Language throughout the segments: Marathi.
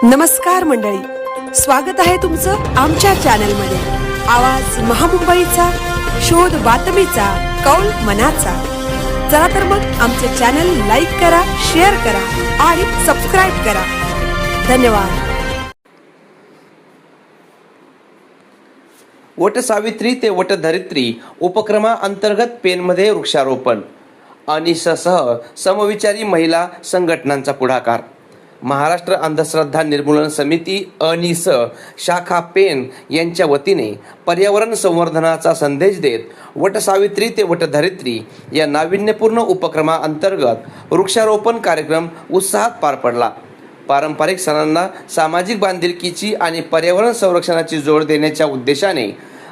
नमस्कार मंडळी, स्वागत आहे तुमचं आमच्या चॅनलमध्ये। आवाज महामुंबईचा, शोध बातमीचा, कौल मनाचा। चला तर मग आमचे चॅनल लाईक करा, शेअर करा आणि सबस्क्राइब करा। धन्यवाद। वटसावित्री ते वटधरित्री उपक्रमाअंतर्गत पेनमध्ये वृक्षारोपण, अनिससह समविचारी महिला संघटनांचा पुढाकार। महाराष्ट्र अंधश्रद्धा निर्मूलन समिती अनिस शाखा पेन यांच्या वतीने पर्यावरण संवर्धनाचा संदेश देत वटसावित्री ते वटधरित्री या नाविन्यपूर्ण उपक्रमाअंतर्गत वृक्षारोपण कार्यक्रम उत्साहात पार पडला। पारंपरिक सणांना सामाजिक बांधिलकीची आणि पर्यावरण संरक्षणाची जोड देण्याच्या उद्देशाने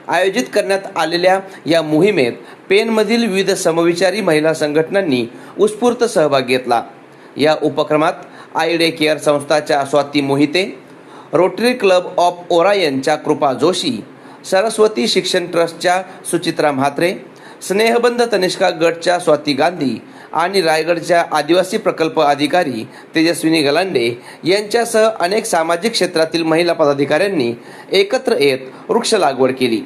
आयोजित करण्यात आलेल्या या मोहिमेत पेनमधील विविध समविचारी महिला संघटनांनी उत्स्फूर्त सहभाग घेतला। या उपक्रमात आय केअर संस्थाच्या Swati Mohite, Rotary Club of ओरायनच्या कृपा जोशी, सरस्वती शिक्षण ट्रस्टच्या सुचित्रा म्हात्रे, स्नेहबंध तनिष्का गटच्या स्वाती गांधी आणि रायगडच्या आदिवासी प्रकल्प अधिकारी तेजस्विनी गलांडे यांच्यासह अनेक सामाजिक क्षेत्रातील महिला पदाधिकाऱ्यांनी एकत्र येत वृक्ष लागवड केली।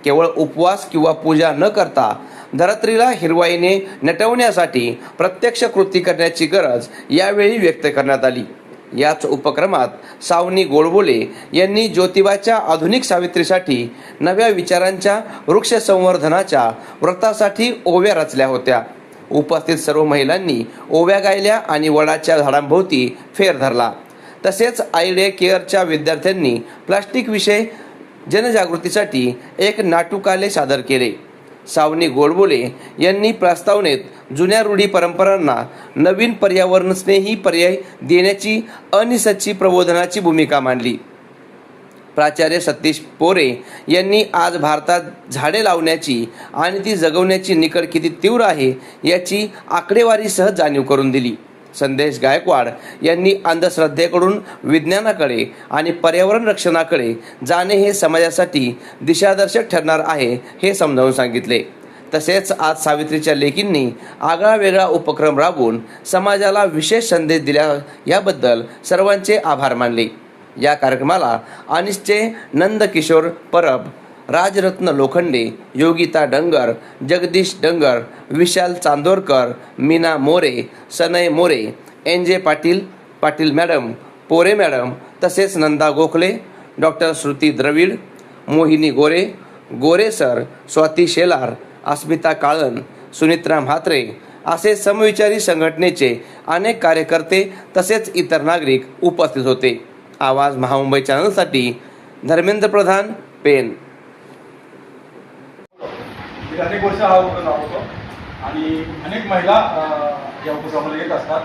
केवळ उपवास किंवा पूजा न करता धरत्रीला हिरवाईने नटवण्यासाठी प्रत्यक्ष कृती करण्याची गरज यावेळी व्यक्त करण्यात आली। याच उपक्रमात सावनी गोडबोले यांनी ज्योतिबाच्या आधुनिक सावित्रीसाठी नव्या विचारांच्या वृक्ष संवर्धनाच्या व्रतासाठी ओव्या रचल्या होत्या। उपस्थित सर्व महिलांनी ओव्या गायल्या आणि वडाच्या झाडांभोवती फेर धरला। तसेच आय केअरच्या विद्यार्थ्यांनी प्लास्टिक विषय जनजागृतीसाठी एक नाटुकाले सादर केले। सावनी गोडबोले यांनी प्रस्तावनेत जुन्या रूढी परंपरांना नवीन पर्यावरणस्नेही पर्याय देण्याची अनिसची प्रबोधनाची भूमिका मांडली। प्राचार्य सतीश पोरे यांनी आज भारतात झाडे लावण्याची आणि ती जगवण्याची निकड किती तीव्र आहे याची आकडेवारीसह जाणीव करून दिली। संदेश गायकवाड यांनी अंधश्रद्धेकडून विज्ञानाकडे आणि पर्यावरण रक्षणाकडे जाणे हे समाजासाठी दिशादर्शक ठरणार आहे हे समजावून सांगितले। तसेच आज सावित्रीच्या लेकींनी आगळा वेगळा उपक्रम राबवून समाजाला विशेष संदेश दिला याबद्दल सर्वांचे आभार मानले। या कार्यक्रमाला अनिसचे नंदकिशोर परब, राजरत्न लोखंडे, योगिता डंगर, जगदीश डंगर, विशाल चांदोरकर, मीना मोरे, सनय मोरे, एन.जे. पाटील मॅडम, पोरे मॅडम, तसेच नंदा गोखले, डॉक्टर श्रुती द्रविड, मोहिनी गोरे सर, स्वाती शेलार, अस्मिता काळन, सुनित्रा म्हात्रे असे समविचारी संघटनेचे अनेक कार्यकर्ते तसेच इतर नागरिक उपस्थित होते। आवाज महामुंबई चॅनलसाठी धर्मेंद्र प्रधान, पेन। अनेक वर्ष हा उपक्रम राबवतो आणि अनेक महिला या उपक्रमाला येत असतात।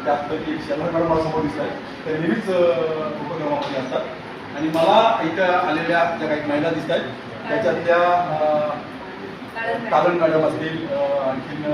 त्यात एक शेलार मॅडम मला समोर दिसत आहेत, त्या नेहमीच उपक्रमामध्ये असतात आणि मला इथं आलेल्या ज्या काही महिला दिसत आहेत त्याच्यात त्या कालन मॅडम असतील, आणखीन